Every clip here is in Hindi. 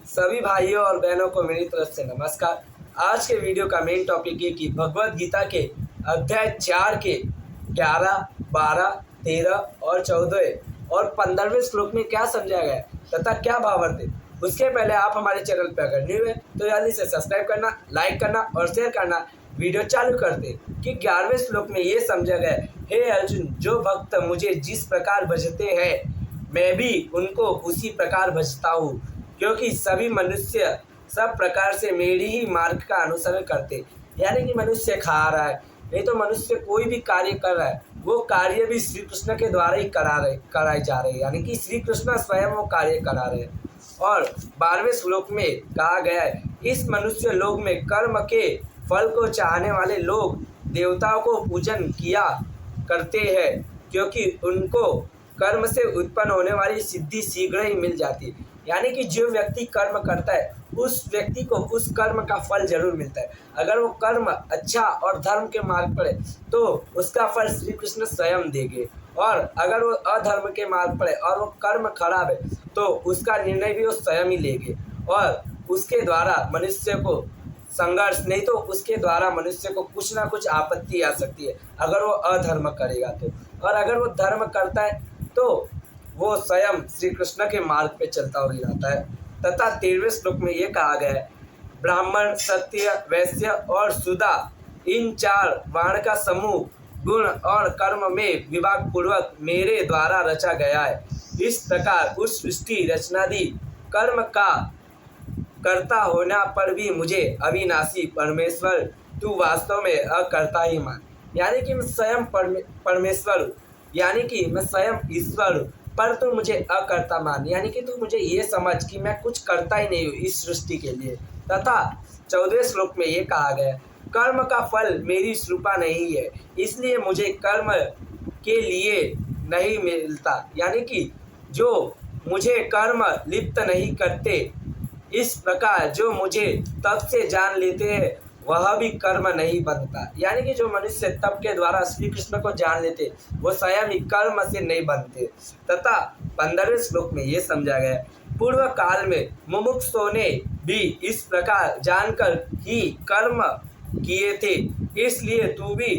सभी भाइयों और बहनों को मेरी तरफ से नमस्कार। आज के वीडियो का मेन टॉपिक है कि भगवत गीता के अध्याय 4 के 11, 12, 13 और 14 और 15वें श्लोक में क्या समझाया गया है तथा क्या भावार्थ है। उसके पहले आप हमारे चैनल पर अगर न्यू है तो जल्दी से सब्सक्राइब करना, लाइक करना और शेयर करना। वीडियो चालू करते कि 11वें श्लोक में ये समझा गया है, हे अर्जुन, जो भक्त मुझे जिस प्रकार भजते हैं मैं भी उनको उसी प्रकार भजता हूँ, क्योंकि सभी मनुष्य सब प्रकार से मेरी ही मार्ग का अनुसरण करते। यानी कि मनुष्य खा रहा है, नहीं तो मनुष्य कोई भी कार्य कर रहा है, वो कार्य भी श्री कृष्ण के द्वारा ही कराए जा रहे हैं। यानी कि श्री कृष्ण स्वयं वो कार्य करा रहे हैं। और 12वें श्लोक में कहा गया है, इस मनुष्य लोक में कर्म के फल को चाहने वाले लोग देवताओं को पूजन किया करते हैं, क्योंकि उनको कर्म से उत्पन्न होने वाली सिद्धि शीघ्र ही मिल जाती है। यानी कि जो व्यक्ति कर्म करता है उस व्यक्ति को उस कर्म का फल जरूर मिलता है। अगर वो कर्म अच्छा और धर्म के मार्ग पर है तो उसका फल श्री कृष्ण स्वयं देंगे, और अगर वो अधर्म के मार्ग पर है और वो कर्म खराब है तो उसका निर्णय भी वो स्वयं ही लेंगे, और उसके द्वारा मनुष्य को संघर्ष, नहीं तो उसके द्वारा मनुष्य को कुछ ना कुछ आपत्ति आ सकती है अगर वो अधर्म करेगा तो। और अगर वो धर्म करता है तो वो स्वयं श्री कृष्ण के मार्ग पे चलता हुआ रहता है। तथा 13वें श्लोक में ये कहा गया है, ब्राह्मण, सत्य, वैश्य और शूद्र, इन 4 वर्ण का समूह गुण और कर्म में विभाग पूर्वक मेरे द्वारा रचा गया है। इस प्रकार उस सृष्टि रचनादि कर्म का कर्ता होना पर भी मुझे अविनाशी परमेश्वर तू वास्तव में अकर्ता ही मान। यानी कि मैं स्वयं परमेश्वर हूँ, यानी कि मैं स्वयं ईश्वर हूँ, पर तू मुझे अकर्ता मान। यानी कि तू मुझे ये समझ कि मैं कुछ करता ही नहीं हूँ इस सृष्टि के लिए। तथा 14वें श्लोक में ये कहा गया, कर्म का फल मेरी कृपा नहीं है, इसलिए मुझे कर्म के लिए नहीं मिलता। यानी कि जो मुझे कर्म लिप्त नहीं करते, इस प्रकार जो मुझे तप से जान लेते हैं वह भी कर्म नहीं बनता। यानी कि जो मनुष्य तप के द्वारा श्री कृष्ण को जान लेते वो स्वयं ही कर्म से नहीं बनते। तथा 15वें श्लोक में ये समझा गया, पूर्व काल में मुमुक्षुओं ने भी इस प्रकार जानकर ही कर्म किए थे, इसलिए तू भी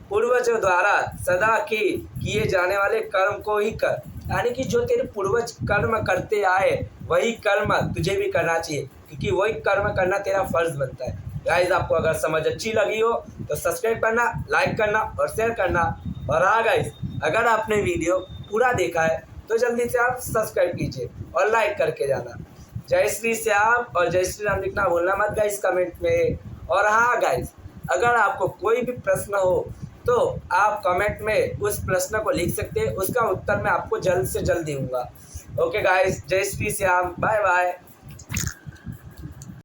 पूर्वजों द्वारा सदा के किए जाने वाले कर्म को ही कर। यानी कि जो तेरे पूर्वज कर्म करते आए वही कर्म तुझे भी करना चाहिए, क्योंकि वही कर्म करना तेरा फर्ज बनता है। गाइस, आपको अगर समझ अच्छी लगी हो तो सब्सक्राइब करना, लाइक करना और शेयर करना। और हाँ गाइस, अगर आपने वीडियो पूरा देखा है तो जल्दी से आप सब्सक्राइब कीजिए और लाइक करके जाना। जय श्री श्याम और जय श्री राम लिखना भूलना मत गाइस कमेंट में। और हाँ गाइस, अगर आपको कोई भी प्रश्न हो तो आप कमेंट में उस प्रश्न को लिख सकते हैं, उसका उत्तर मैं आपको जल्द से जल्द दूंगा। ओके गाइस, जय श्री श्याम, बाय बाय।